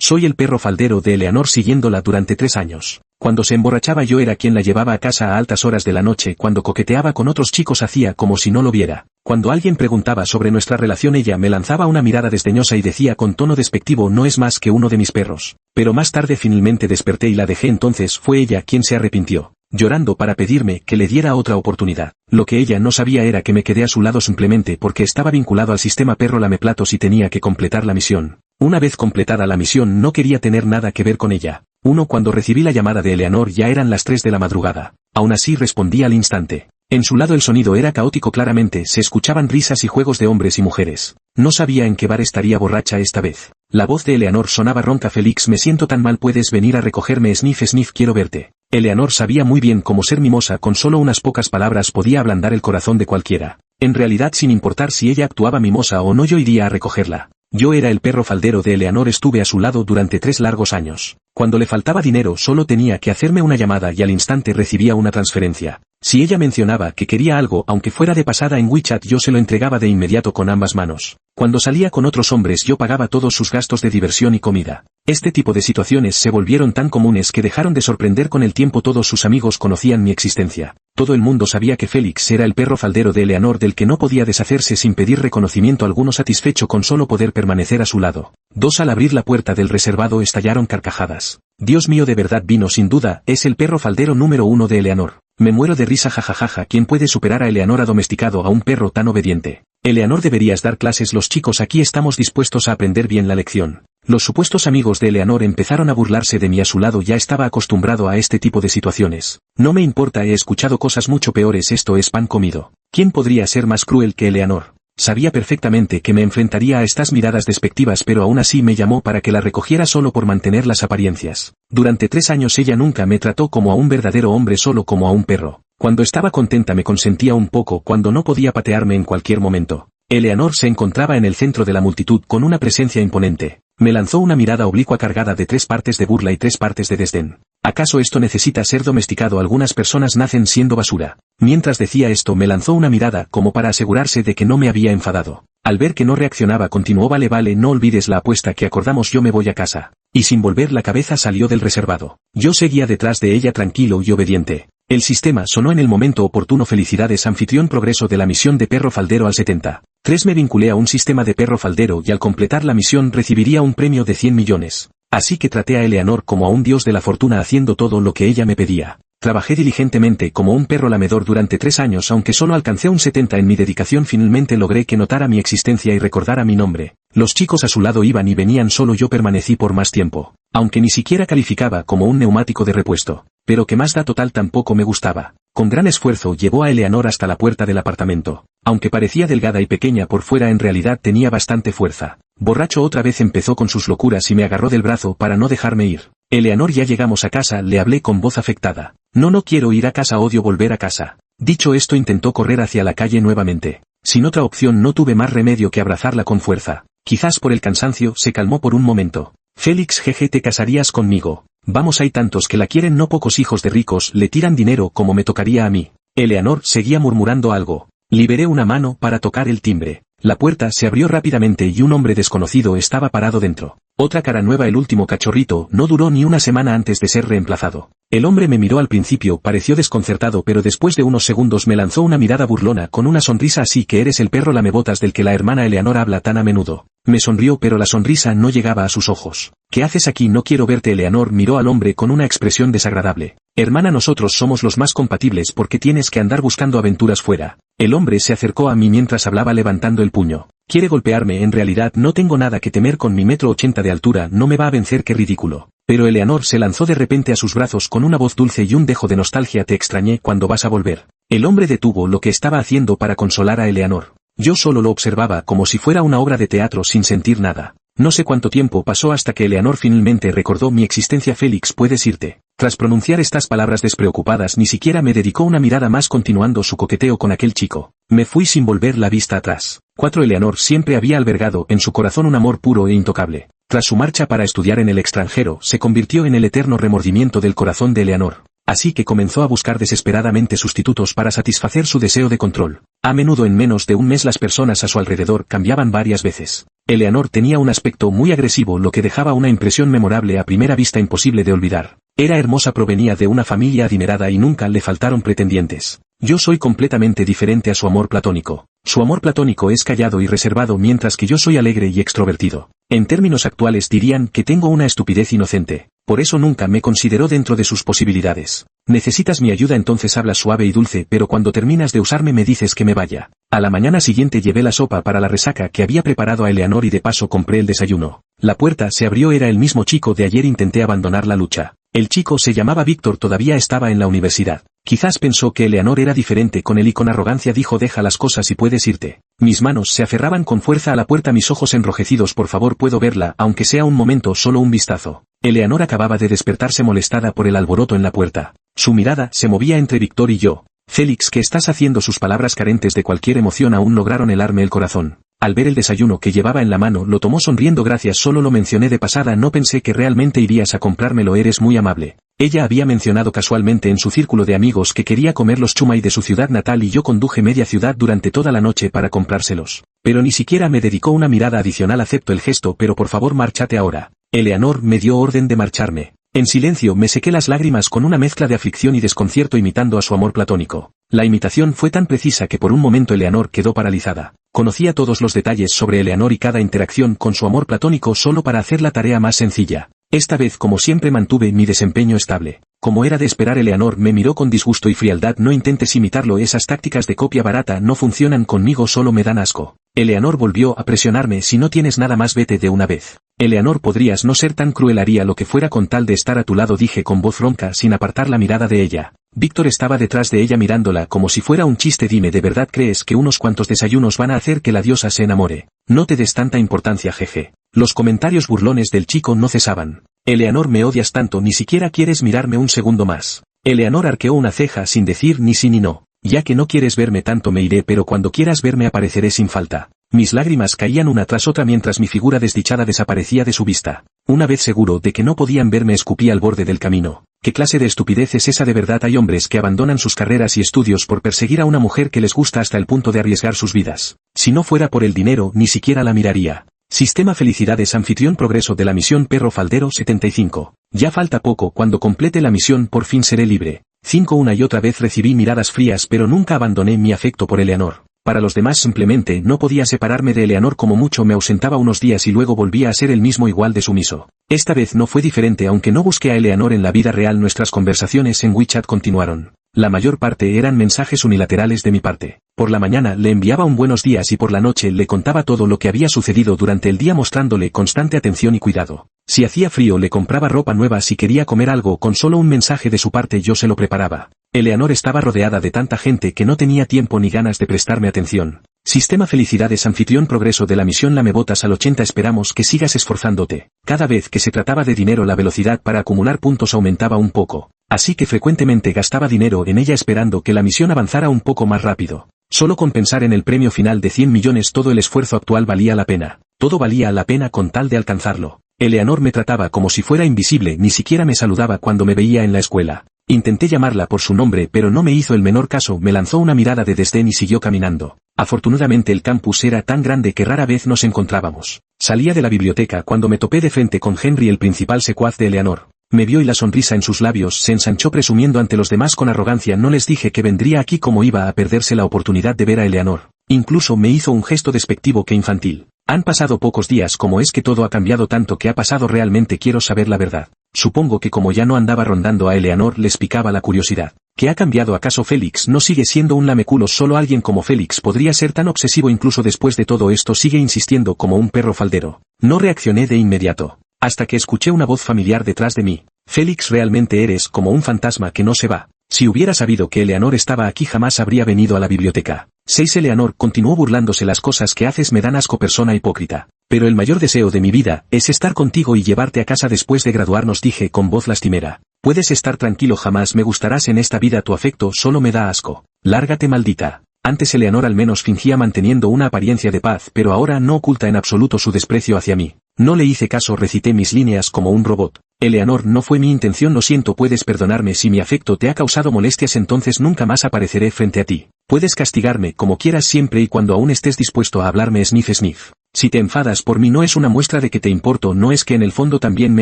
Soy el perro faldero de Eleanor siguiéndola durante 3 años. Cuando se emborrachaba yo era quien la llevaba a casa a altas horas de la noche, cuando coqueteaba con otros chicos hacía como si no lo viera. Cuando alguien preguntaba sobre nuestra relación ella me lanzaba una mirada desdeñosa y decía con tono despectivo no es más que uno de mis perros. Pero más tarde finalmente desperté y la dejé, entonces fue ella quien se arrepintió, llorando para pedirme que le diera otra oportunidad. Lo que ella no sabía era que me quedé a su lado simplemente porque estaba vinculado al sistema perro lameplatos y tenía que completar la misión. Una vez completada la misión no quería tener nada que ver con ella. Cuando recibí la llamada de Eleanor ya eran las 3 de la madrugada. Aún así respondí al instante. En su lado el sonido era caótico, claramente se escuchaban risas y juegos de hombres y mujeres. No sabía en qué bar estaría borracha esta vez. La voz de Eleanor sonaba ronca: Félix, me siento tan mal, puedes venir a recogerme. Sniff, sniff, quiero verte. Eleanor sabía muy bien cómo ser mimosa, con solo unas pocas palabras podía ablandar el corazón de cualquiera. En realidad, sin importar si ella actuaba mimosa o no, yo iría a recogerla. Yo era el perro faldero de Eleanor, estuve a su lado durante 3 largos años. Cuando le faltaba dinero solo tenía que hacerme una llamada y al instante recibía una transferencia. Si ella mencionaba que quería algo, aunque fuera de pasada en WeChat, yo se lo entregaba de inmediato con ambas manos. Cuando salía con otros hombres yo pagaba todos sus gastos de diversión y comida. Este tipo de situaciones se volvieron tan comunes que dejaron de sorprender con el tiempo. Todos sus amigos conocían mi existencia. Todo el mundo sabía que Félix era el perro faldero de Eleanor, del que no podía deshacerse sin pedir reconocimiento alguno, satisfecho con solo poder permanecer a su lado. Al abrir la puerta del reservado estallaron carcajadas. Dios mío, de verdad vino, sin duda, es el perro faldero número 1 de Eleanor. Me muero de risa, jajajaja. ¿Quién puede superar a Eleanor? Ha domesticado a un perro tan obediente. Eleanor, deberías dar clases. Los chicos aquí estamos dispuestos a aprender bien la lección. Los supuestos amigos de Eleanor empezaron a burlarse de mí a su lado. Ya estaba acostumbrado a este tipo de situaciones. No me importa, he escuchado cosas mucho peores, esto es pan comido. ¿Quién podría ser más cruel que Eleanor? Sabía perfectamente que me enfrentaría a estas miradas despectivas, pero aún así me llamó para que la recogiera solo por mantener las apariencias. Durante 3 años ella nunca me trató como a un verdadero hombre, solo como a un perro. Cuando estaba contenta me consentía un poco, cuando no podía patearme en cualquier momento. Eleanor se encontraba en el centro de la multitud con una presencia imponente. Me lanzó una mirada oblicua cargada de 3 partes de burla y 3 partes de desdén. ¿Acaso esto necesita ser domesticado? Algunas personas nacen siendo basura. Mientras decía esto me lanzó una mirada como para asegurarse de que no me había enfadado. Al ver que no reaccionaba continuó: vale, no olvides la apuesta que acordamos, yo me voy a casa. Y sin volver la cabeza salió del reservado. Yo seguía detrás de ella tranquilo y obediente. El sistema sonó en el momento oportuno. Felicidades, anfitrión, progreso de la misión de perro faldero al 73. Me vinculé a un sistema de perro faldero y al completar la misión recibiría un premio de 100 millones. Así que traté a Eleanor como a un dios de la fortuna, haciendo todo lo que ella me pedía. Trabajé diligentemente como un perro lamedor durante 3 años, aunque solo alcancé un 70 en mi dedicación. Finalmente logré que notara mi existencia y recordara mi nombre. Los chicos a su lado iban y venían, solo yo permanecí por más tiempo. Aunque ni siquiera calificaba como un neumático de repuesto. Pero que más da, total, tampoco me gustaba. Con gran esfuerzo llevó a Eleanor hasta la puerta del apartamento. Aunque parecía delgada y pequeña por fuera, en realidad tenía bastante fuerza. Borracho otra vez empezó con sus locuras y me agarró del brazo para no dejarme ir. Eleanor, ya llegamos a casa, le hablé con voz afectada. No quiero ir a casa, odio volver a casa. Dicho esto intentó correr hacia la calle nuevamente. Sin otra opción no tuve más remedio que abrazarla con fuerza. Quizás por el cansancio se calmó por un momento. Félix, jeje, ¿te casarías conmigo? Vamos, hay tantos que la quieren, no pocos hijos de ricos le tiran dinero como me tocaría a mí. Eleanor seguía murmurando algo. Liberé una mano para tocar el timbre. La puerta se abrió rápidamente y un hombre desconocido estaba parado dentro. Otra cara nueva, el último cachorrito. No duró ni una semana antes de ser reemplazado. El hombre me miró al principio, pareció desconcertado, pero después de unos segundos me lanzó una mirada burlona con una sonrisa. Así que eres el perro lamebotas del que la hermana Eleanor habla tan a menudo. Me sonrió, pero la sonrisa no llegaba a sus ojos. ¿Qué haces aquí? No quiero verte. Eleanor miró al hombre con una expresión desagradable. Hermana, nosotros somos los más compatibles, porque tienes que andar buscando aventuras fuera. El hombre se acercó a mí mientras hablaba levantando el puño. Quiere golpearme, en realidad no tengo nada que temer, con mi 1,80 m de altura no me va a vencer, qué ridículo. Pero Eleanor se lanzó de repente a sus brazos con una voz dulce y un dejo de nostalgia. Te extrañé, ¿cuándo vas a volver? El hombre detuvo lo que estaba haciendo para consolar a Eleanor. Yo solo lo observaba como si fuera una obra de teatro sin sentir nada. No sé cuánto tiempo pasó hasta que Eleanor finalmente recordó mi existencia. Félix, puedes irte. Tras pronunciar estas palabras despreocupadas ni siquiera me dedicó una mirada más, continuando su coqueteo con aquel chico. Me fui sin volver la vista atrás. 4. Eleanor siempre había albergado en su corazón un amor puro e intocable. Tras su marcha para estudiar en el extranjero se convirtió en el eterno remordimiento del corazón de Eleanor. Así que comenzó a buscar desesperadamente sustitutos para satisfacer su deseo de control. A menudo en menos de un mes las personas a su alrededor cambiaban varias veces. Eleanor tenía un aspecto muy agresivo, lo que dejaba una impresión memorable a primera vista imposible de olvidar. Era hermosa, provenía de una familia adinerada y nunca le faltaron pretendientes. Yo soy completamente diferente a su amor platónico. Su amor platónico es callado y reservado, mientras que yo soy alegre y extrovertido. En términos actuales dirían que tengo una estupidez inocente. Por eso nunca me consideró dentro de sus posibilidades. Necesitas mi ayuda, entonces hablas suave y dulce, pero cuando terminas de usarme me dices que me vaya. A la mañana siguiente llevé la sopa para la resaca que había preparado a Eleanor y de paso compré el desayuno. La puerta se abrió, era el mismo chico de ayer. Intenté abandonar la lucha. El chico se llamaba Víctor, todavía estaba en la universidad. Quizás pensó que Eleanor era diferente con él y con arrogancia dijo: deja las cosas y puedes irte. Mis manos se aferraban con fuerza a la puerta, mis ojos enrojecidos. Por favor, puedo verla, aunque sea un momento, solo un vistazo. Eleanor acababa de despertarse molestada por el alboroto en la puerta. Su mirada se movía entre Víctor y yo. Félix, ¿qué estás haciendo? Sus palabras carentes de cualquier emoción aún lograron helarme el corazón. Al ver el desayuno que llevaba en la mano lo tomó sonriendo. Gracias, solo lo mencioné de pasada, no pensé que realmente irías a comprármelo, eres muy amable. Ella había mencionado casualmente en su círculo de amigos que quería comer los chumay de su ciudad natal y yo conduje media ciudad durante toda la noche para comprárselos. Pero ni siquiera me dedicó una mirada adicional. Acepto el gesto, pero por favor márchate ahora. Eleanor me dio orden de marcharme. En silencio me sequé las lágrimas con una mezcla de aflicción y desconcierto, imitando a su amor platónico. La imitación fue tan precisa que por un momento Eleanor quedó paralizada. Conocía todos los detalles sobre Eleanor y cada interacción con su amor platónico solo para hacer la tarea más sencilla. Esta vez, como siempre, mantuve mi desempeño estable. Como era de esperar, Eleanor me miró con disgusto y frialdad. No intentes imitarlo, esas tácticas de copia barata no funcionan conmigo, solo me dan asco. Eleanor volvió a presionarme: si no tienes nada más, vete de una vez. Eleanor, podrías no ser tan cruel, haría lo que fuera con tal de estar a tu lado, dije con voz ronca sin apartar la mirada de ella. Víctor estaba detrás de ella mirándola como si fuera un chiste. Dime, ¿de verdad crees que unos cuantos desayunos van a hacer que la diosa se enamore? No te des tanta importancia, jeje. Los comentarios burlones del chico no cesaban. Eleanor, me odias tanto, ni siquiera quieres mirarme un segundo más. Eleanor arqueó una ceja sin decir ni sí ni no. Ya que no quieres verme tanto, me iré, pero cuando quieras verme apareceré sin falta. Mis lágrimas caían una tras otra mientras mi figura desdichada desaparecía de su vista. Una vez seguro de que no podían verme, escupí al borde del camino. ¿Qué clase de estupidez es esa? De verdad hay hombres que abandonan sus carreras y estudios por perseguir a una mujer que les gusta hasta el punto de arriesgar sus vidas. Si no fuera por el dinero, ni siquiera la miraría. Sistema Felicidades, anfitrión, progreso de la misión Perro Faldero 75. Ya falta poco, cuando complete la misión por fin seré libre. 5. Una y otra vez recibí miradas frías, pero nunca abandoné mi afecto por Eleanor. Para los demás simplemente no podía separarme de Eleanor, como mucho me ausentaba unos días y luego volvía a ser el mismo, igual de sumiso. Esta vez no fue diferente, aunque no busqué a Eleanor en la vida real. Nuestras conversaciones en WeChat continuaron. La mayor parte eran mensajes unilaterales de mi parte. Por la mañana le enviaba un buenos días y por la noche le contaba todo lo que había sucedido durante el día, mostrándole constante atención y cuidado. Si hacía frío le compraba ropa nueva, si quería comer algo, con solo un mensaje de su parte yo se lo preparaba. Eleanor estaba rodeada de tanta gente que no tenía tiempo ni ganas de prestarme atención. Sistema Felicidades, anfitrión, progreso de la misión Lamebotas al 80. Esperamos que sigas esforzándote. Cada vez que se trataba de dinero, la velocidad para acumular puntos aumentaba un poco. Así que frecuentemente gastaba dinero en ella esperando que la misión avanzara un poco más rápido. Solo con pensar en el premio final de 100 millones todo el esfuerzo actual valía la pena. Todo valía la pena con tal de alcanzarlo. Eleanor me trataba como si fuera invisible, ni siquiera me saludaba cuando me veía en la escuela. Intenté llamarla por su nombre pero no me hizo el menor caso, me lanzó una mirada de desdén y siguió caminando. Afortunadamente el campus era tan grande que rara vez nos encontrábamos. Salía de la biblioteca cuando me topé de frente con Henry, el principal secuaz de Eleanor. Me vio y la sonrisa en sus labios se ensanchó, presumiendo ante los demás con arrogancia: no les dije que vendría aquí, como iba a perderse la oportunidad de ver a Eleanor. Incluso me hizo un gesto despectivo que infantil. Han pasado pocos días, ¿cómo es que todo ha cambiado tanto? ¿Qué ha pasado realmente? Quiero saber la verdad. Supongo que como ya no andaba rondando a Eleanor les picaba la curiosidad. ¿Qué ha cambiado? ¿Acaso Félix no sigue siendo un lameculo? Solo alguien como Félix podría ser tan obsesivo, incluso después de todo esto sigue insistiendo como un perro faldero. No reaccioné de inmediato, hasta que escuché una voz familiar detrás de mí. Félix, realmente eres como un fantasma que no se va. Si hubiera sabido que Eleanor estaba aquí jamás habría venido a la biblioteca. 6. Eleanor continuó burlándose: las cosas que haces me dan asco, persona hipócrita. Pero el mayor deseo de mi vida es estar contigo y llevarte a casa después de graduarnos, dije con voz lastimera. Puedes estar tranquilo, jamás me gustarás en esta vida, tu afecto solo me da asco. Lárgate, maldita. Antes Eleanor al menos fingía manteniendo una apariencia de paz, pero ahora no oculta en absoluto su desprecio hacia mí. No le hice caso, recité mis líneas como un robot. Eleanor, no fue mi intención, lo siento, puedes perdonarme si mi afecto te ha causado molestias, entonces nunca más apareceré frente a ti. Puedes castigarme como quieras siempre y cuando aún estés dispuesto a hablarme. Sniff. Si te enfadas por mí no es una muestra de que te importo, no es que en el fondo también me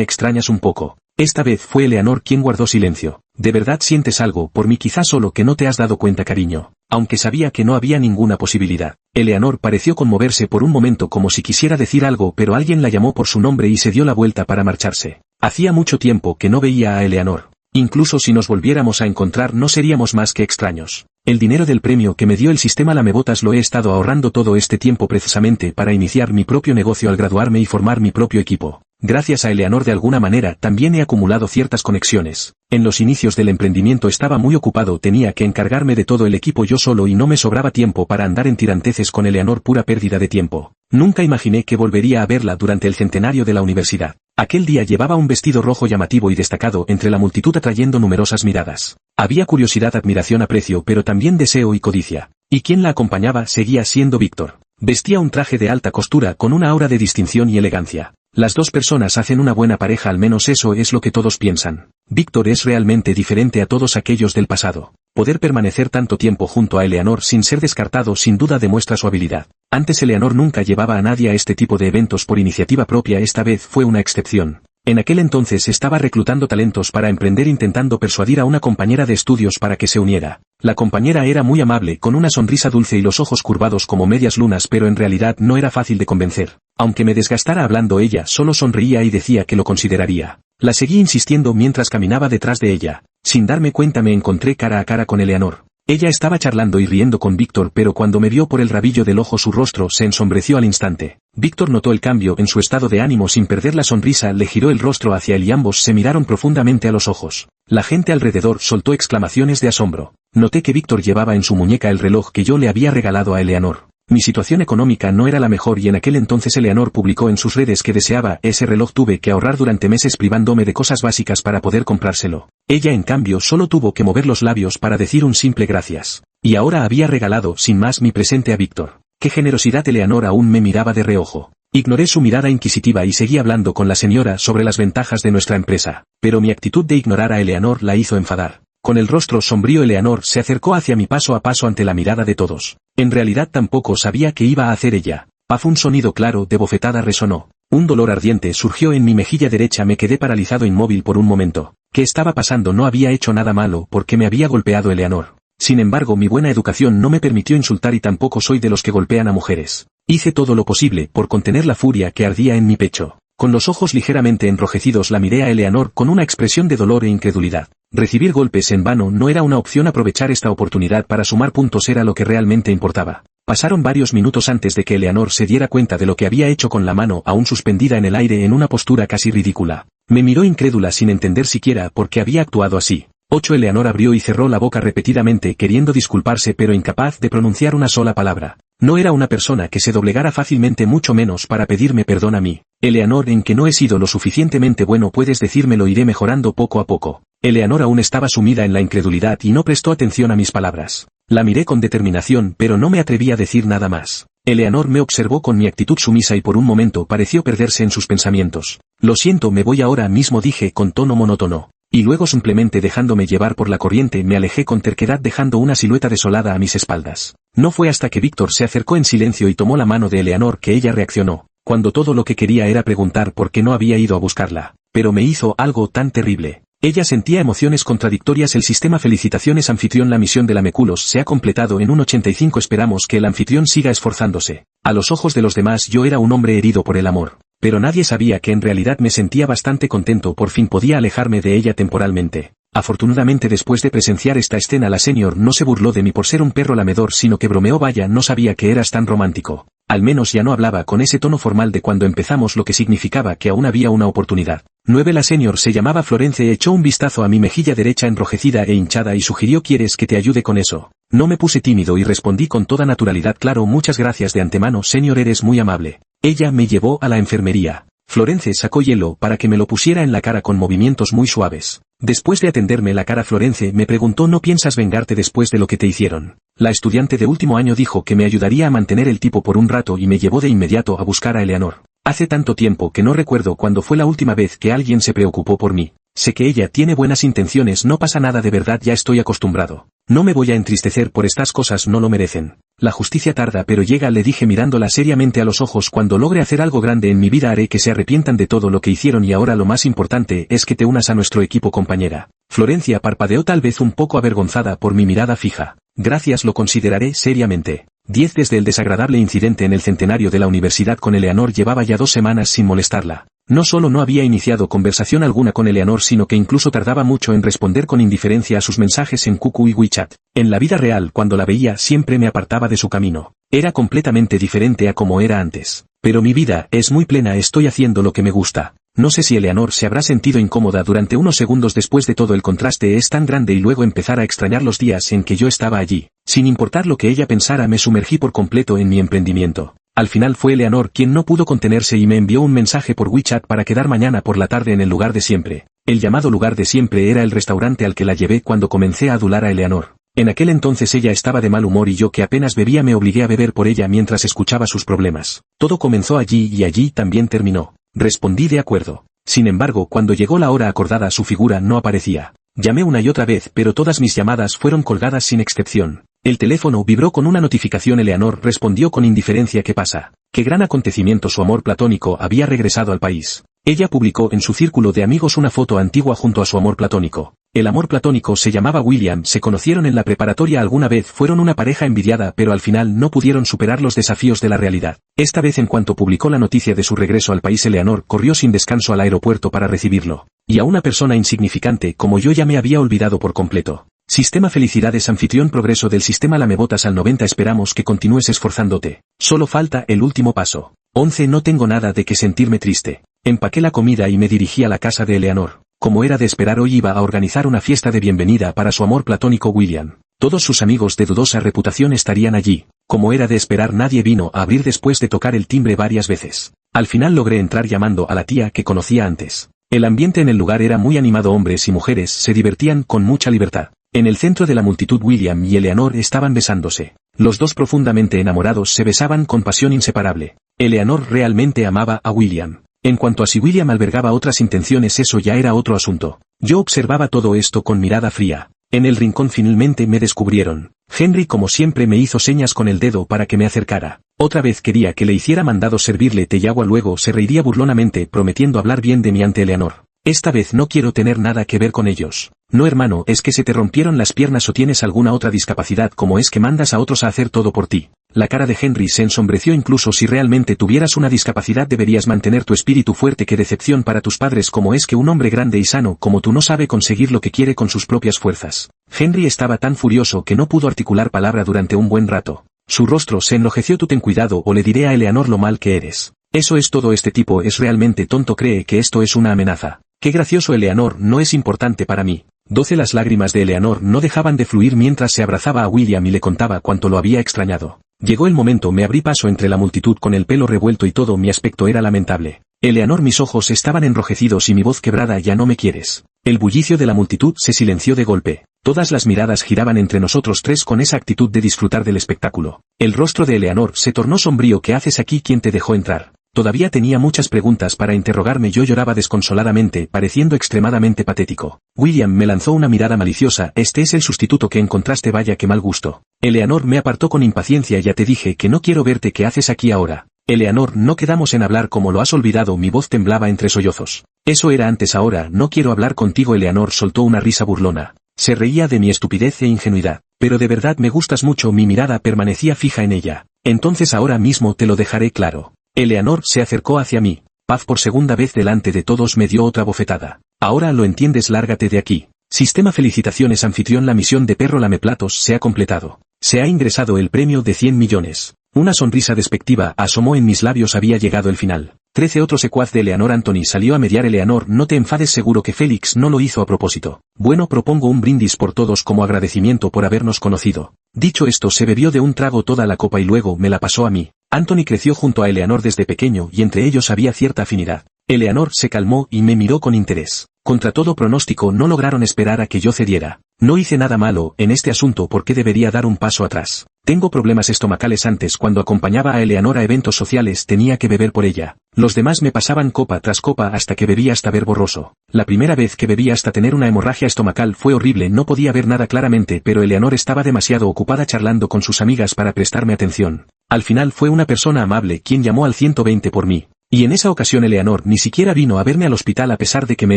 extrañas un poco. Esta vez fue Eleanor quien guardó silencio. ¿De verdad sientes algo por mí? Quizás solo que no te has dado cuenta, cariño. Aunque sabía que no había ninguna posibilidad. Eleanor pareció conmoverse por un momento como si quisiera decir algo, pero alguien la llamó por su nombre y se dio la vuelta para marcharse. Hacía mucho tiempo que no veía a Eleanor. Incluso si nos volviéramos a encontrar no seríamos más que extraños. El dinero del premio que me dio el sistema Lamebotas lo he estado ahorrando todo este tiempo precisamente para iniciar mi propio negocio al graduarme y formar mi propio equipo. Gracias a Eleanor de alguna manera también he acumulado ciertas conexiones. En los inicios del emprendimiento estaba muy ocupado, tenía que encargarme de todo el equipo yo solo y no me sobraba tiempo para andar en tiranteces con Eleanor, pura pérdida de tiempo. Nunca imaginé que volvería a verla durante el centenario de la universidad. Aquel día llevaba un vestido rojo llamativo y destacado entre la multitud atrayendo numerosas miradas. Había curiosidad, admiración, aprecio, pero también deseo y codicia. Y quien la acompañaba seguía siendo Víctor. Vestía un traje de alta costura con una aura de distinción y elegancia. Las dos personas hacen una buena pareja, al menos eso es lo que todos piensan. Víctor es realmente diferente a todos aquellos del pasado. Poder permanecer tanto tiempo junto a Eleanor sin ser descartado sin duda demuestra su habilidad. Antes Eleanor nunca llevaba a nadie a este tipo de eventos por iniciativa propia, esta vez fue una excepción. En aquel entonces estaba reclutando talentos para emprender, intentando persuadir a una compañera de estudios para que se uniera. La compañera era muy amable, con una sonrisa dulce y los ojos curvados como medias lunas, pero en realidad no era fácil de convencer. Aunque me desgastara hablando, ella solo sonreía y decía que lo consideraría. La seguí insistiendo mientras caminaba detrás de ella. Sin darme cuenta me encontré cara a cara con Eleanor. Ella estaba charlando y riendo con Víctor, pero cuando me vio por el rabillo del ojo su rostro se ensombreció al instante. Víctor notó el cambio en su estado de ánimo. Sin perder la sonrisa le giró el rostro hacia él y ambos se miraron profundamente a los ojos. La gente alrededor soltó exclamaciones de asombro. Noté que Víctor llevaba en su muñeca el reloj que yo le había regalado a Eleanor. Mi situación económica no era la mejor y en aquel entonces Eleanor publicó en sus redes que deseaba ese reloj. Tuve que ahorrar durante meses privándome de cosas básicas para poder comprárselo. Ella en cambio solo tuvo que mover los labios para decir un simple gracias. Y ahora había regalado sin más mi presente a Víctor. ¡Qué generosidad! Eleanor aún me miraba de reojo. Ignoré su mirada inquisitiva y seguí hablando con la señora sobre las ventajas de nuestra empresa. Pero mi actitud de ignorar a Eleanor la hizo enfadar. Con el rostro sombrío Eleanor se acercó hacia mí paso a paso ante la mirada de todos. En realidad tampoco sabía qué iba a hacer ella. Paf, un sonido claro de bofetada resonó. Un dolor ardiente surgió en mi mejilla derecha, me quedé paralizado inmóvil por un momento. ¿Qué estaba pasando? No había hecho nada malo porque me había golpeado Eleanor. Sin embargo, mi buena educación no me permitió insultar y tampoco soy de los que golpean a mujeres. Hice todo lo posible por contener la furia que ardía en mi pecho. Con los ojos ligeramente enrojecidos la miré a Eleanor con una expresión de dolor e incredulidad. Recibir golpes en vano no era una opción, aprovechar esta oportunidad para sumar puntos era lo que realmente importaba. Pasaron varios minutos antes de que Eleanor se diera cuenta de lo que había hecho con la mano aún suspendida en el aire en una postura casi ridícula. Me miró incrédula sin entender siquiera por qué había actuado así. 8. Eleanor abrió y cerró la boca repetidamente queriendo disculparse pero incapaz de pronunciar una sola palabra. No era una persona que se doblegara fácilmente, mucho menos para pedirme perdón a mí. Eleanor, en que no he sido lo suficientemente bueno, puedes decírmelo, iré mejorando poco a poco. Eleanor aún estaba sumida en la incredulidad y no prestó atención a mis palabras. La miré con determinación pero no me atreví a decir nada más. Eleanor me observó con mi actitud sumisa y por un momento pareció perderse en sus pensamientos. Lo siento, me voy ahora mismo, dije con tono monótono. Y luego, simplemente dejándome llevar por la corriente, me alejé con terquedad dejando una silueta desolada a mis espaldas. No fue hasta que Víctor se acercó en silencio y tomó la mano de Eleanor que ella reaccionó, cuando todo lo que quería era preguntar por qué no había ido a buscarla. Pero me hizo algo tan terrible. Ella sentía emociones contradictorias. El sistema, felicitaciones anfitrión, la misión de Lameculos se ha completado en un 85. Esperamos que el anfitrión siga esforzándose. A los ojos de los demás yo era un hombre herido por el amor. Pero nadie sabía que en realidad me sentía bastante contento, por fin podía alejarme de ella temporalmente. Afortunadamente, después de presenciar esta escena, la señor no se burló de mí por ser un perro lamedor, sino que bromeó. Vaya, no sabía que eras tan romántico. Al menos ya no hablaba con ese tono formal de cuando empezamos, lo que significaba que aún había una oportunidad. 9. La señor se llamaba Florence. Echó un vistazo a mi mejilla derecha enrojecida e hinchada y sugirió: ¿quieres que te ayude con eso? No me puse tímido y respondí con toda naturalidad: claro, muchas gracias de antemano, señor, eres muy amable. Ella me llevó a la enfermería. Florence sacó hielo para que me lo pusiera en la cara con movimientos muy suaves. Después de atenderme la cara, Florence me preguntó: ¿no piensas vengarte después de lo que te hicieron? La estudiante de último año dijo que me ayudaría a mantener el tipo por un rato y me llevó de inmediato a buscar a Eleanor. Hace tanto tiempo que no recuerdo cuándo fue la última vez que alguien se preocupó por mí. Sé que ella tiene buenas intenciones, no pasa nada, de verdad ya estoy acostumbrado. No me voy a entristecer por estas cosas, no lo merecen. La justicia tarda pero llega, le dije mirándola seriamente a los ojos. Cuando logre hacer algo grande en mi vida haré que se arrepientan de todo lo que hicieron y ahora lo más importante es que te unas a nuestro equipo, compañera. Florencia parpadeó, tal vez un poco avergonzada por mi mirada fija. Gracias, lo consideraré seriamente. 10 Desde el desagradable incidente en el centenario de la universidad con Eleanor llevaba ya 2 semanas sin molestarla. No solo no había iniciado conversación alguna con Eleanor, sino que incluso tardaba mucho en responder con indiferencia a sus mensajes en QQ y WeChat. En la vida real, cuando la veía, siempre me apartaba de su camino. Era completamente diferente a como era antes. Pero mi vida es muy plena, estoy haciendo lo que me gusta. No sé si Eleanor se habrá sentido incómoda durante unos segundos después de todo. El contraste es tan grande y luego empezar a extrañar los días en que yo estaba allí. Sin importar lo que ella pensara, me sumergí por completo en mi emprendimiento. Al final fue Eleanor quien no pudo contenerse y me envió un mensaje por WeChat para quedar mañana por la tarde en el lugar de siempre. El llamado lugar de siempre era el restaurante al que la llevé cuando comencé a adular a Eleanor. En aquel entonces ella estaba de mal humor y yo, que apenas bebía, me obligué a beber por ella mientras escuchaba sus problemas. Todo comenzó allí y allí también terminó. Respondí de acuerdo. Sin embargo, cuando llegó la hora acordada, su figura no aparecía. Llamé una y otra vez, pero todas mis llamadas fueron colgadas sin excepción. El teléfono vibró con una notificación. Eleanor respondió con indiferencia. ¿Qué pasa? Qué gran acontecimiento. Su amor platónico había regresado al país. Ella publicó en su círculo de amigos una foto antigua junto a su amor platónico. El amor platónico se llamaba William, se conocieron en la preparatoria alguna vez, fueron una pareja envidiada, pero al final no pudieron superar los desafíos de la realidad. Esta vez, en cuanto publicó la noticia de su regreso al país, Eleanor corrió sin descanso al aeropuerto para recibirlo. Y a una persona insignificante como yo ya me había olvidado por completo. Sistema, felicidades anfitrión, progreso del sistema lamebotas al 90, esperamos que continúes esforzándote. Solo falta el último paso. 11 No tengo nada de qué sentirme triste. Empaqué la comida y me dirigí a la casa de Eleanor. Como era de esperar, hoy iba a organizar una fiesta de bienvenida para su amor platónico William. Todos sus amigos de dudosa reputación estarían allí. Como era de esperar, nadie vino a abrir después de tocar el timbre varias veces. Al final logré entrar llamando a la tía que conocía antes. El ambiente en el lugar era muy animado, hombres y mujeres se divertían con mucha libertad. En el centro de la multitud, William y Eleanor estaban besándose. Los dos, profundamente enamorados, se besaban con pasión inseparable. Eleanor realmente amaba a William. En cuanto a si William albergaba otras intenciones, eso ya era otro asunto. Yo observaba todo esto con mirada fría. En el rincón finalmente me descubrieron. Henry, como siempre, me hizo señas con el dedo para que me acercara. Otra vez quería que le hiciera mandado servirle té y agua, luego se reiría burlonamente, prometiendo hablar bien de mí ante Eleanor. Esta vez no quiero tener nada que ver con ellos. No, hermano, ¿es que se te rompieron las piernas o tienes alguna otra discapacidad? ¿Cómo es que mandas a otros a hacer todo por ti? La cara de Henry se ensombreció. Incluso si realmente tuvieras una discapacidad deberías mantener tu espíritu fuerte. Qué decepción para tus padres. ¿Cómo es que un hombre grande y sano como tú no sabe conseguir lo que quiere con sus propias fuerzas? Henry estaba tan furioso que no pudo articular palabra durante un buen rato. Su rostro se enrojeció. Tú ten cuidado o le diré a Eleanor lo mal que eres. Eso es todo. Este tipo es realmente tonto, cree que esto es una amenaza. Qué gracioso. Eleanor no es importante para mí. 12 Las lágrimas de Eleanor no dejaban de fluir mientras se abrazaba a William y le contaba cuánto lo había extrañado. Llegó el momento, me abrí paso entre la multitud con el pelo revuelto y todo mi aspecto era lamentable. Eleanor, mis ojos estaban enrojecidos y mi voz quebrada. Ya no me quieres. El bullicio de la multitud se silenció de golpe. Todas las miradas giraban entre nosotros tres con esa actitud de disfrutar del espectáculo. El rostro de Eleanor se tornó sombrío. ¿Qué haces aquí? ¿Quién te dejó entrar? Todavía tenía muchas preguntas para interrogarme. Yo lloraba desconsoladamente, pareciendo extremadamente patético. William me lanzó una mirada maliciosa. Este es el sustituto que encontraste, vaya que mal gusto. Eleanor me apartó con impaciencia. Ya te dije que no quiero verte. ¿Qué haces aquí ahora? Eleanor, no quedamos en hablar. ¿Cómo lo has olvidado? Mi voz temblaba entre sollozos. Eso era antes, ahora no quiero hablar contigo. Eleanor soltó una risa burlona. Se reía de mi estupidez e ingenuidad. Pero de verdad me gustas mucho. Mi mirada permanecía fija en ella. Entonces ahora mismo te lo dejaré claro. Eleanor se acercó hacia mí. Paz, por segunda vez delante de todos me dio otra bofetada. Ahora lo entiendes, lárgate de aquí. Sistema, felicitaciones anfitrión, la misión de perro lameplatos se ha completado. Se ha ingresado el premio de 100 millones. Una sonrisa despectiva asomó en mis labios. Había llegado el final. 13 Otro secuaz de Eleanor, Anthony, salió a mediar. Eleanor, no te enfades, seguro que Félix no lo hizo a propósito. Bueno, propongo un brindis por todos como agradecimiento por habernos conocido. Dicho esto, se bebió de un trago toda la copa y luego me la pasó a mí. Anthony creció junto a Eleanor desde pequeño y entre ellos había cierta afinidad. Eleanor se calmó y me miró con interés. Contra todo pronóstico no lograron esperar a que yo cediera. No hice nada malo en este asunto, ¿por qué debería dar un paso atrás? Tengo problemas estomacales. Antes, cuando acompañaba a Eleanor a eventos sociales, tenía que beber por ella. Los demás me pasaban copa tras copa hasta que bebí hasta ver borroso. La primera vez que bebí hasta tener una hemorragia estomacal fue horrible, no podía ver nada claramente, pero Eleanor estaba demasiado ocupada charlando con sus amigas para prestarme atención. Al final fue una persona amable quien llamó al 120 por mí. Y en esa ocasión Eleanor ni siquiera vino a verme al hospital a pesar de que me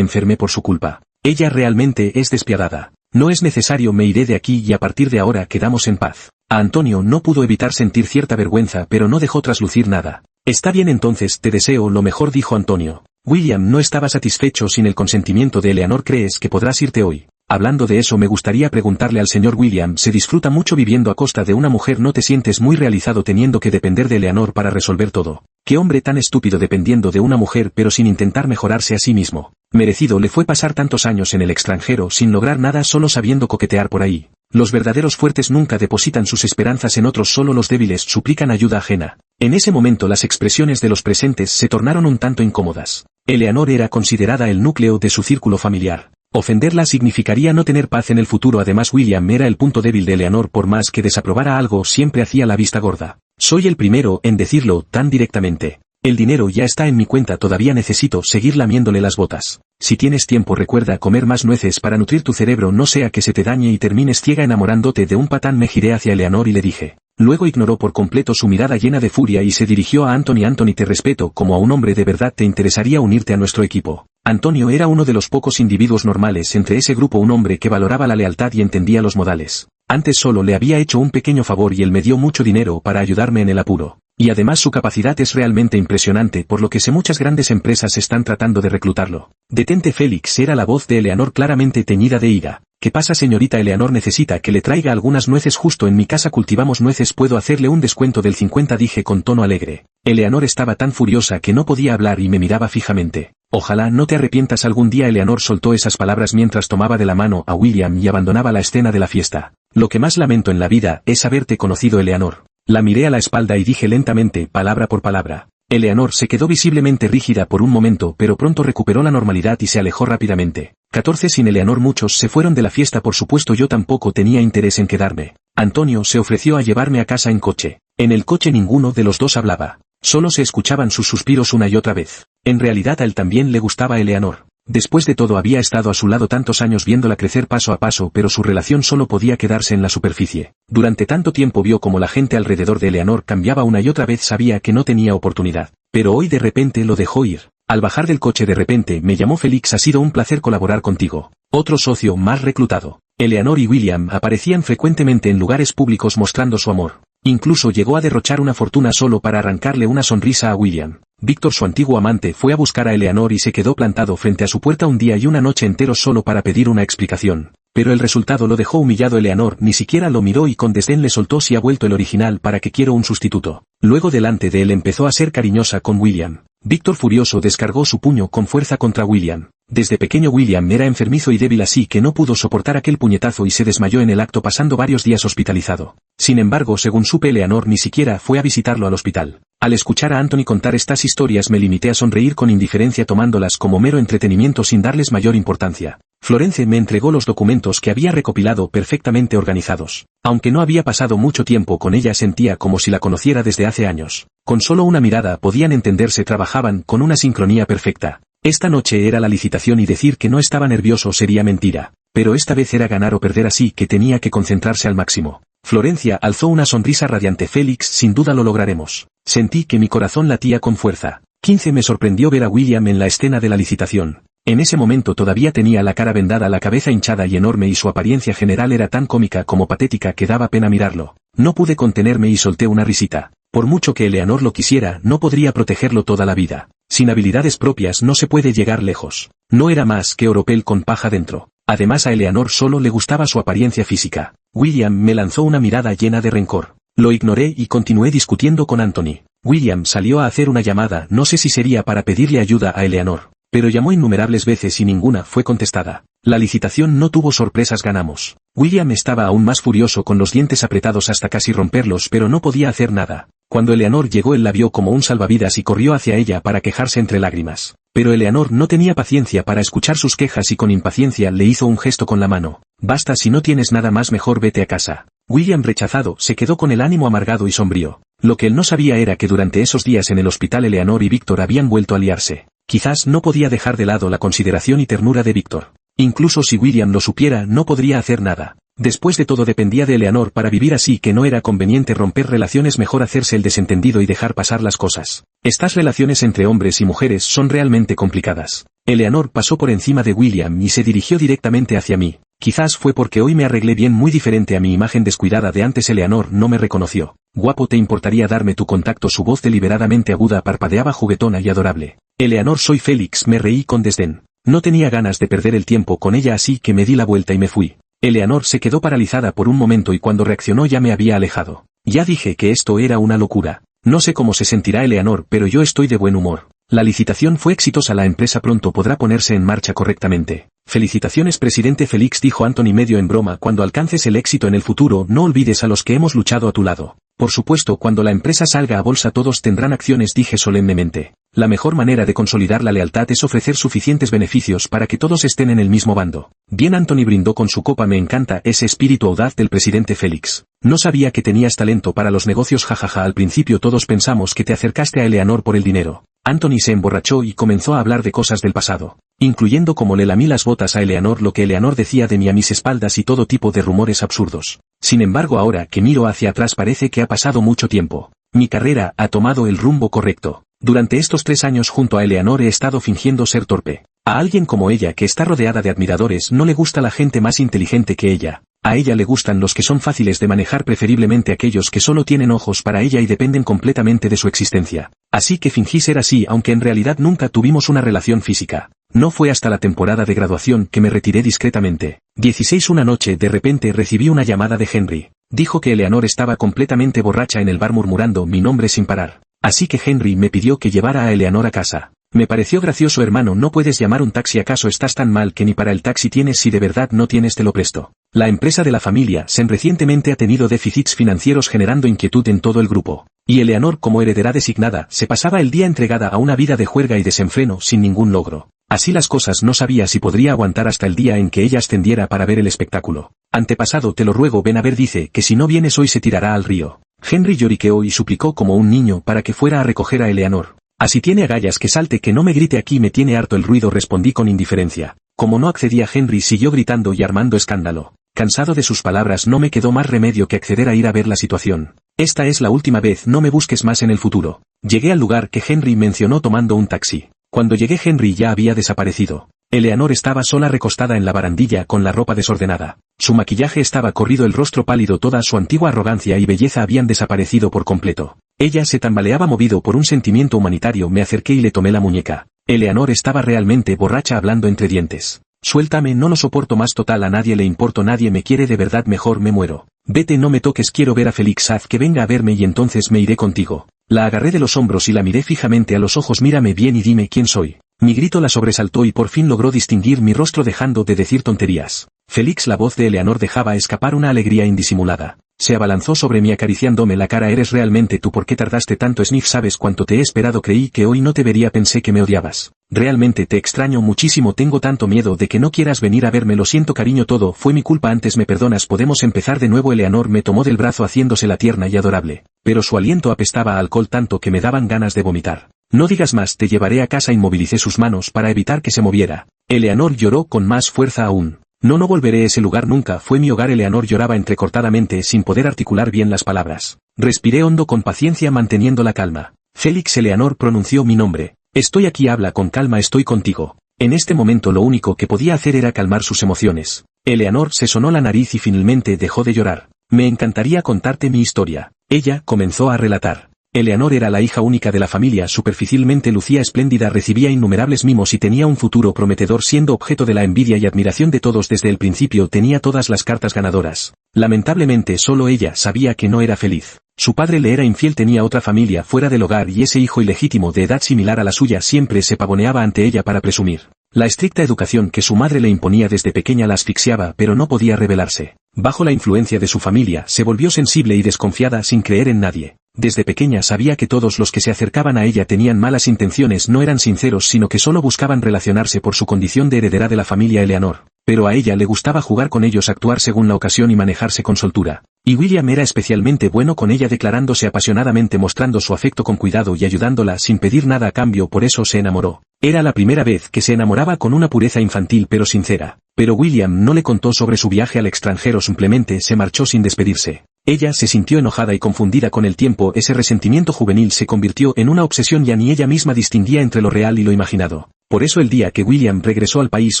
enfermé por su culpa. Ella realmente es despiadada. No es necesario, me iré de aquí y a partir de ahora quedamos en paz. A Antonio no pudo evitar sentir cierta vergüenza, pero no dejó traslucir nada. Está bien, entonces te deseo lo mejor, dijo Antonio. William no estaba satisfecho sin el consentimiento de Eleanor. ¿Crees que podrás irte hoy? Hablando de eso, me gustaría preguntarle al señor William, ¿se disfruta mucho viviendo a costa de una mujer? ¿No te sientes muy realizado teniendo que depender de Eleanor para resolver todo? ¿Qué hombre tan estúpido dependiendo de una mujer pero sin intentar mejorarse a sí mismo? Merecido le fue pasar tantos años en el extranjero sin lograr nada, solo sabiendo coquetear por ahí. Los verdaderos fuertes nunca depositan sus esperanzas en otros, solo los débiles suplican ayuda ajena. En ese momento las expresiones de los presentes se tornaron un tanto incómodas. Eleanor era considerada el núcleo de su círculo familiar. Ofenderla significaría no tener paz en el futuro. Además, William era el punto débil de Eleanor. Por más que desaprobara algo, siempre hacía la vista gorda. Soy el primero en decirlo tan directamente. El dinero ya está en mi cuenta, todavía necesito seguir lamiéndole las botas. Si tienes tiempo, recuerda comer más nueces para nutrir tu cerebro, no sea que se te dañe y termines ciega enamorándote de un patán. Me giré hacia Eleanor y le dije. Luego ignoró por completo su mirada llena de furia y se dirigió a Anthony. Anthony, te respeto como a un hombre, ¿de verdad te interesaría unirte a nuestro equipo? Antonio era uno de los pocos individuos normales entre ese grupo, un hombre que valoraba la lealtad y entendía los modales. Antes solo le había hecho un pequeño favor y él me dio mucho dinero para ayudarme en el apuro. Y además su capacidad es realmente impresionante, por lo que sé muchas grandes empresas están tratando de reclutarlo. Detente, Félix, era la voz de Eleanor claramente teñida de ira. ¿Qué pasa, señorita? Eleanor necesita que le traiga algunas nueces. Justo en mi casa cultivamos nueces, puedo hacerle un descuento del 50, dije con tono alegre. Eleanor estaba tan furiosa que no podía hablar y me miraba fijamente. Ojalá no te arrepientas algún día. Eleanor soltó esas palabras mientras tomaba de la mano a William y abandonaba la escena de la fiesta. Lo que más lamento en la vida es haberte conocido, Eleanor. La miré a la espalda y dije lentamente, palabra por palabra. Eleanor se quedó visiblemente rígida por un momento, pero pronto recuperó la normalidad y se alejó rápidamente. 14 Sin Eleanor muchos se fueron de la fiesta, por supuesto yo tampoco tenía interés en quedarme. Antonio se ofreció a llevarme a casa en coche. En el coche ninguno de los dos hablaba. Solo se escuchaban sus suspiros una y otra vez. En realidad a él también le gustaba Eleanor. Después de todo había estado a su lado tantos años viéndola crecer paso a paso, pero su relación solo podía quedarse en la superficie. Durante tanto tiempo vio como la gente alrededor de Eleanor cambiaba una y otra vez, sabía que no tenía oportunidad. Pero hoy de repente lo dejó ir. Al bajar del coche de repente me llamó. Félix, ha sido un placer colaborar contigo. Otro socio más reclutado. Eleanor y William aparecían frecuentemente en lugares públicos mostrando su amor. Incluso llegó a derrochar una fortuna solo para arrancarle una sonrisa a William. Víctor, su antiguo amante, fue a buscar a Eleanor y se quedó plantado frente a su puerta un día y una noche enteros solo para pedir una explicación. Pero el resultado lo dejó humillado. Eleanor ni siquiera lo miró y con desdén le soltó: si ha vuelto el original, ¿para qué quiero un sustituto? Luego delante de él empezó a ser cariñosa con William. Víctor, furioso, descargó su puño con fuerza contra William. Desde pequeño William era enfermizo y débil, así que no pudo soportar aquel puñetazo y se desmayó en el acto, pasando varios días hospitalizado. Sin embargo, según supe, Eleanor ni siquiera fue a visitarlo al hospital. Al escuchar a Anthony contar estas historias me limité a sonreír con indiferencia, tomándolas como mero entretenimiento sin darles mayor importancia. Florence me entregó los documentos que había recopilado perfectamente organizados. Aunque no había pasado mucho tiempo con ella, sentía como si la conociera desde hace años. Con solo una mirada podían entenderse, trabajaban con una sincronía perfecta. Esta noche era la licitación y decir que no estaba nervioso sería mentira. Pero esta vez era ganar o perder, así que tenía que concentrarse al máximo. Florencia alzó una sonrisa radiante. Félix, sin duda lo lograremos. Sentí que mi corazón latía con fuerza. 15 Me sorprendió ver a William en la escena de la licitación. En ese momento todavía tenía la cara vendada, la cabeza hinchada y enorme, y su apariencia general era tan cómica como patética que daba pena mirarlo. No pude contenerme y solté una risita. Por mucho que Eleanor lo quisiera, no podría protegerlo toda la vida. Sin habilidades propias no se puede llegar lejos. No era más que oropel con paja dentro. Además, a Eleanor solo le gustaba su apariencia física. William me lanzó una mirada llena de rencor. Lo ignoré y continué discutiendo con Anthony. William salió a hacer una llamada, no sé si sería para pedirle ayuda a Eleanor. Pero llamó innumerables veces y ninguna fue contestada. La licitación no tuvo sorpresas, ganamos. William estaba aún más furioso, con los dientes apretados hasta casi romperlos, pero no podía hacer nada. Cuando Eleanor llegó, él la vio como un salvavidas y corrió hacia ella para quejarse entre lágrimas. Pero Eleanor no tenía paciencia para escuchar sus quejas y con impaciencia le hizo un gesto con la mano. Basta, si no tienes nada más mejor vete a casa. William, rechazado, se quedó con el ánimo amargado y sombrío. Lo que él no sabía era que durante esos días en el hospital Eleanor y Víctor habían vuelto a liarse. Quizás no podía dejar de lado la consideración y ternura de Víctor. Incluso si William lo supiera no podría hacer nada. Después de todo dependía de Eleanor para vivir, así que no era conveniente romper relaciones, mejor hacerse el desentendido y dejar pasar las cosas. Estas relaciones entre hombres y mujeres son realmente complicadas. Eleanor pasó por encima de William y se dirigió directamente hacia mí. Quizás fue porque hoy me arreglé bien, muy diferente a mi imagen descuidada de antes. Eleanor no me reconoció. Guapo, ¿te importaría darme tu contacto? Su voz deliberadamente aguda parpadeaba, juguetona y adorable. Eleanor, soy Félix, me reí con desdén. No tenía ganas de perder el tiempo con ella, así que me di la vuelta y me fui. Eleanor se quedó paralizada por un momento y cuando reaccionó ya me había alejado. Ya dije que esto era una locura. No sé cómo se sentirá Eleanor, pero yo estoy de buen humor. La licitación fue exitosa, la empresa pronto podrá ponerse en marcha correctamente. Felicitaciones, presidente Félix, dijo Anthony medio en broma. Cuando alcances el éxito en el futuro, no olvides a los que hemos luchado a tu lado. Por supuesto, cuando la empresa salga a bolsa todos tendrán acciones, dije solemnemente. La mejor manera de consolidar la lealtad es ofrecer suficientes beneficios para que todos estén en el mismo bando. Bien, Anthony brindó con su copa. Me encanta ese espíritu audaz del presidente Félix. No sabía que tenías talento para los negocios, jajaja. Al principio todos pensamos que te acercaste a Eleanor por el dinero. Anthony se emborrachó y comenzó a hablar de cosas del pasado, incluyendo cómo le lamí las botas a Eleanor, lo que Eleanor decía de mí a mis espaldas y todo tipo de rumores absurdos. Sin embargo, ahora que miro hacia atrás parece que ha pasado mucho tiempo. Mi carrera ha tomado el rumbo correcto. Durante estos 3 años junto a Eleanor he estado fingiendo ser torpe. A alguien como ella, que está rodeada de admiradores, no le gusta la gente más inteligente que ella. A ella le gustan los que son fáciles de manejar, preferiblemente aquellos que solo tienen ojos para ella y dependen completamente de su existencia. Así que fingí ser así, aunque en realidad nunca tuvimos una relación física. No fue hasta la temporada de graduación que me retiré discretamente. 16. Una noche de repente recibí una llamada de Henry. Dijo que Eleanor estaba completamente borracha en el bar murmurando mi nombre sin parar. Así que Henry me pidió que llevara a Eleanor a casa. Me pareció gracioso. Hermano, ¿no puedes llamar un taxi? ¿Acaso estás tan mal que ni para el taxi tienes? Si de verdad no tienes te lo presto. La empresa de la familia Sen recientemente ha tenido déficits financieros generando inquietud en todo el grupo. Y Eleanor, como heredera designada, se pasaba el día entregada a una vida de juerga y desenfreno sin ningún logro. Así las cosas, no sabía si podría aguantar hasta el día en que ella ascendiera para ver el espectáculo. Antepasado, te lo ruego, ven a ver. Dice que si no vienes hoy se tirará al río. Henry lloriqueó y suplicó como un niño para que fuera a recoger a Eleanor. Así tiene agallas que salte, que no me grite aquí, me tiene harto el ruido, respondí con indiferencia. Como no accedía, Henry siguió gritando y armando escándalo. Cansado de sus palabras, no me quedó más remedio que acceder a ir a ver la situación. Esta es la última vez, no me busques más en el futuro. Llegué al lugar que Henry mencionó tomando un taxi. Cuando llegué, Henry ya había desaparecido. Eleanor estaba sola recostada en la barandilla con la ropa desordenada. Su maquillaje estaba corrido, el rostro pálido, toda su antigua arrogancia y belleza habían desaparecido por completo. Ella se tambaleaba movido por un sentimiento humanitario. Me acerqué y le tomé la muñeca. Eleanor estaba realmente borracha, hablando entre dientes. Suéltame, no lo soporto más, total a nadie le importo, nadie me quiere de verdad, mejor me muero. Vete, no me toques, quiero ver a Félix, haz que venga a verme y entonces me iré contigo. La agarré de los hombros y la miré fijamente a los ojos. Mírame bien y dime quién soy. Mi grito la sobresaltó y por fin logró distinguir mi rostro dejando de decir tonterías. Félix, la voz de Eleanor dejaba escapar una alegría indisimulada. Se abalanzó sobre mí acariciándome la cara. ¿Eres realmente tú? ¿Por qué tardaste tanto? Sniff, ¿sabes cuánto te he esperado? Creí que hoy no te vería, pensé que me odiabas. Realmente te extraño muchísimo, tengo tanto miedo de que no quieras venir a verme. Lo siento, cariño, todo fue mi culpa antes, ¿me perdonas? Podemos empezar de nuevo. Eleanor me tomó del brazo haciéndose la tierna y adorable. Pero su aliento apestaba a alcohol tanto que me daban ganas de vomitar. No digas más, te llevaré a casa. Inmovilicé sus manos para evitar que se moviera. Eleanor lloró con más fuerza aún. No volveré a ese lugar nunca, fue mi hogar. Eleanor lloraba entrecortadamente sin poder articular bien las palabras. Respiré hondo con paciencia manteniendo la calma. Félix, Eleanor pronunció mi nombre. Estoy aquí, habla con calma, estoy contigo. En este momento lo único que podía hacer era calmar sus emociones. Eleanor se sonó la nariz y finalmente dejó de llorar. Me encantaría contarte mi historia. Ella comenzó a relatar. Eleanor era la hija única de la familia, superficialmente lucía espléndida, recibía innumerables mimos y tenía un futuro prometedor, siendo objeto de la envidia y admiración de todos desde el principio. Tenía todas las cartas ganadoras. Lamentablemente solo ella sabía que no era feliz. Su padre le era infiel, tenía otra familia fuera del hogar y ese hijo ilegítimo de edad similar a la suya siempre se pavoneaba ante ella para presumir. La estricta educación que su madre le imponía desde pequeña la asfixiaba, pero no podía rebelarse. Bajo la influencia de su familia se volvió sensible y desconfiada sin creer en nadie. Desde pequeña sabía que todos los que se acercaban a ella tenían malas intenciones, no eran sinceros sino que solo buscaban relacionarse por su condición de heredera de la familia Eleanor. Pero a ella le gustaba jugar con ellos, actuar según la ocasión y manejarse con soltura. Y William era especialmente bueno con ella, declarándose apasionadamente, mostrando su afecto con cuidado y ayudándola sin pedir nada a cambio. Por eso se enamoró. Era la primera vez que se enamoraba con una pureza infantil pero sincera. Pero William no le contó sobre su viaje al extranjero, simplemente se marchó sin despedirse. Ella se sintió enojada y confundida con el tiempo. Ese resentimiento juvenil se convirtió en una obsesión, ya ni ella misma distinguía entre lo real y lo imaginado. Por eso el día que William regresó al país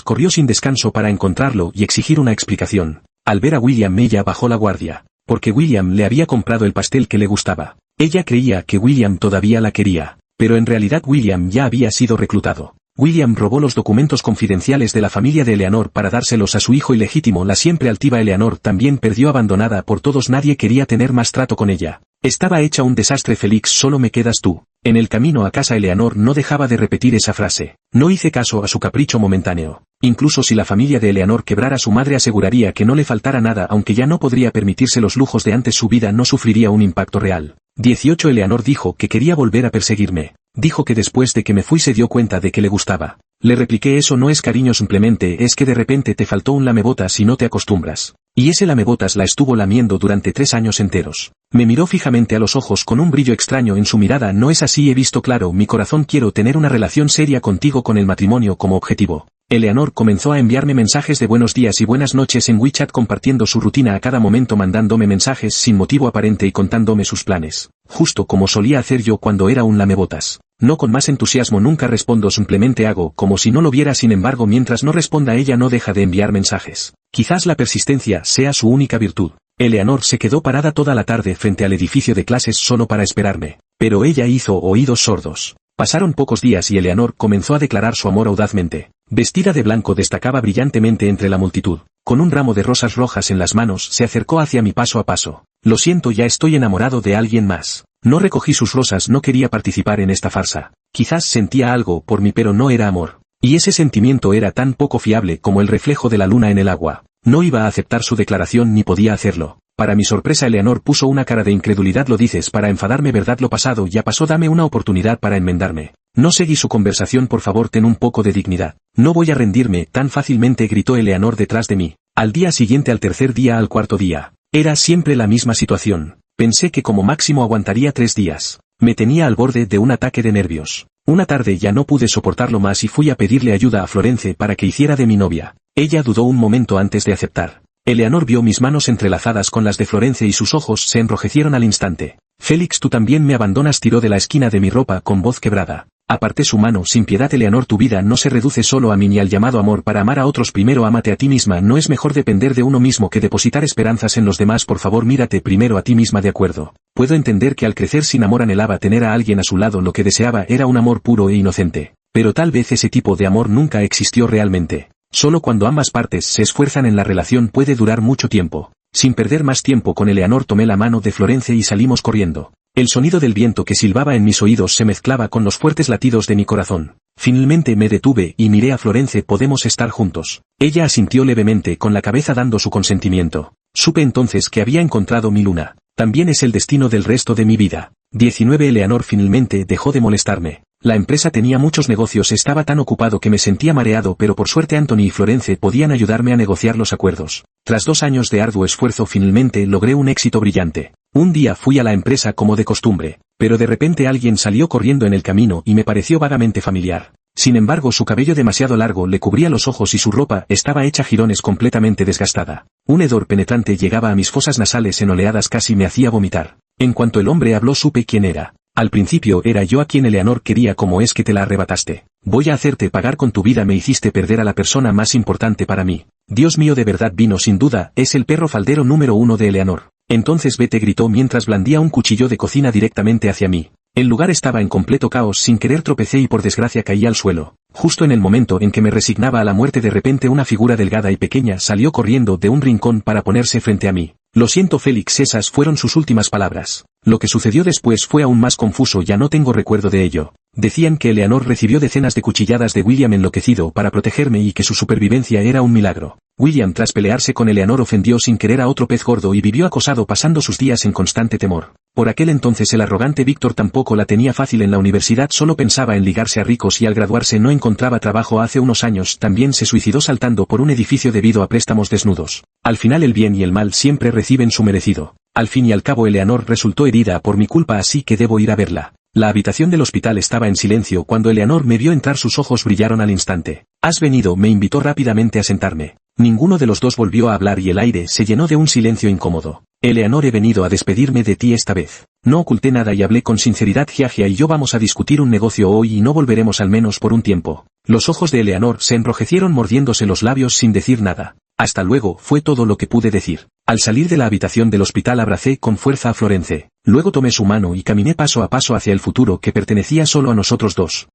corrió sin descanso para encontrarlo y exigir una explicación. Al ver a William ella bajó la guardia, porque William le había comprado el pastel que le gustaba. Ella creía que William todavía la quería, pero en realidad William ya había sido reclutado. William robó los documentos confidenciales de la familia de Eleanor para dárselos a su hijo ilegítimo. La siempre altiva Eleanor también perdió, abandonada por todos. Nadie quería tener más trato con ella. Estaba hecha un desastre. Félix, solo me quedas tú. En el camino a casa Eleanor no dejaba de repetir esa frase. No hice caso a su capricho momentáneo. Incluso si la familia de Eleanor quebrara, su madre aseguraría que no le faltara nada. Aunque ya no podría permitirse los lujos de antes, su vida no sufriría un impacto real. 18. Eleanor dijo que quería volver a perseguirme. Dijo que después de que me fui se dio cuenta de que le gustaba. Le repliqué: eso no es cariño, simplemente es que de repente te faltó un lamebotas y no te acostumbras. Y ese lamebotas la estuvo lamiendo durante 3 años enteros. Me miró fijamente a los ojos con un brillo extraño en su mirada. No es así, he visto claro mi corazón, quiero tener una relación seria contigo con el matrimonio como objetivo. Eleanor comenzó a enviarme mensajes de buenos días y buenas noches en WeChat, compartiendo su rutina a cada momento, mandándome mensajes sin motivo aparente y contándome sus planes, justo como solía hacer yo cuando era un lamebotas. No con más entusiasmo, nunca respondo, simplemente hago como si no lo viera. Sin embargo, mientras no responda ella no deja de enviar mensajes. Quizás la persistencia sea su única virtud. Eleanor se quedó parada toda la tarde frente al edificio de clases solo para esperarme, pero ella hizo oídos sordos. Pasaron pocos días y Eleanor comenzó a declarar su amor audazmente. Vestida de blanco destacaba brillantemente entre la multitud. Con un ramo de rosas rojas en las manos se acercó hacia mí paso a paso. Lo siento, ya estoy enamorado de alguien más. No recogí sus rosas, no quería participar en esta farsa. Quizás sentía algo por mí, pero no era amor. Y ese sentimiento era tan poco fiable como el reflejo de la luna en el agua. No iba a aceptar su declaración ni podía hacerlo. Para mi sorpresa Eleanor puso una cara de incredulidad. Lo dices para enfadarme, ¿verdad? Lo pasado ya pasó, dame una oportunidad para enmendarme. No seguí su conversación, por favor, ten un poco de dignidad. No voy a rendirme tan fácilmente, gritó Eleanor detrás de mí. Al día siguiente, al tercer día, al cuarto día. Era siempre la misma situación. Pensé que como máximo aguantaría 3 días. Me tenía al borde de un ataque de nervios. Una tarde ya no pude soportarlo más y fui a pedirle ayuda a Florence para que hiciera de mi novia. Ella dudó un momento antes de aceptar. Eleanor vio mis manos entrelazadas con las de Florence y sus ojos se enrojecieron al instante. Félix, tú también me abandonas, tiró de la esquina de mi ropa con voz quebrada. Aparté su mano sin piedad. Eleanor, tu vida no se reduce solo a mí ni al llamado amor para amar a otros. Primero ámate a ti misma. No es mejor depender de uno mismo que depositar esperanzas en los demás. Por favor, mírate primero a ti misma. De acuerdo. Puedo entender que al crecer sin amor anhelaba tener a alguien a su lado. Lo que deseaba era un amor puro e inocente. Pero tal vez ese tipo de amor nunca existió realmente. Solo cuando ambas partes se esfuerzan en la relación puede durar mucho tiempo. Sin perder más tiempo con Eleanor tomé la mano de Florence y salimos corriendo. El sonido del viento que silbaba en mis oídos se mezclaba con los fuertes latidos de mi corazón. Finalmente me detuve y miré a Florence. ¿Podemos estar juntos? Ella asintió levemente con la cabeza dando su consentimiento. Supe entonces que había encontrado mi luna. También es el destino del resto de mi vida. 19. Eleanor finalmente dejó de molestarme. La empresa tenía muchos negocios, estaba tan ocupado que me sentía mareado, pero por suerte Anthony y Florence podían ayudarme a negociar los acuerdos. Tras 2 años de arduo esfuerzo finalmente logré un éxito brillante. Un día fui a la empresa como de costumbre, pero de repente alguien salió corriendo en el camino y me pareció vagamente familiar. Sin embargo, su cabello demasiado largo le cubría los ojos y su ropa estaba hecha jirones, completamente desgastada. Un hedor penetrante llegaba a mis fosas nasales en oleadas, casi me hacía vomitar. En cuanto el hombre habló supe quién era. Al principio era yo a quien Eleanor quería. ¿Cómo es que te la arrebataste? Voy a hacerte pagar con tu vida, me hiciste perder a la persona más importante para mí. Dios mío, de verdad vino, sin duda, es el perro faldero número 1 de Eleanor. Entonces vete, gritó mientras blandía un cuchillo de cocina directamente hacia mí. El lugar estaba en completo caos, sin querer tropecé y por desgracia caí al suelo. Justo en el momento en que me resignaba a la muerte, de repente una figura delgada y pequeña salió corriendo de un rincón para ponerse frente a mí. Lo siento, Félix, esas fueron sus últimas palabras. Lo que sucedió después fue aún más confuso, ya no tengo recuerdo de ello. Decían que Eleanor recibió decenas de cuchilladas de William enloquecido para protegerme y que su supervivencia era un milagro. William, tras pelearse con Eleanor, ofendió sin querer a otro pez gordo y vivió acosado, pasando sus días en constante temor. Por aquel entonces el arrogante Víctor tampoco la tenía fácil en la universidad, solo pensaba en ligarse a ricos y al graduarse no encontraba trabajo. Hace unos años también se suicidó saltando por un edificio debido a préstamos desnudos. Al final el bien y el mal siempre reciben su merecido. Al fin y al cabo Eleanor resultó herida por mi culpa, así que debo ir a verla. La habitación del hospital estaba en silencio cuando Eleanor me vio entrar, sus ojos brillaron al instante. «¿Has venido?», me invitó rápidamente a sentarme. Ninguno de los dos volvió a hablar y el aire se llenó de un silencio incómodo. «Eleanor, he venido a despedirme de ti esta vez. No oculté nada y hablé con sinceridad. Giagia y yo vamos a discutir un negocio hoy y no volveremos al menos por un tiempo». Los ojos de Eleanor se enrojecieron mordiéndose los labios sin decir nada. «Hasta luego», fue todo lo que pude decir. Al salir de la habitación del hospital abracé con fuerza a Florence. Luego tomé su mano y caminé paso a paso hacia el futuro que pertenecía solo a nosotros dos.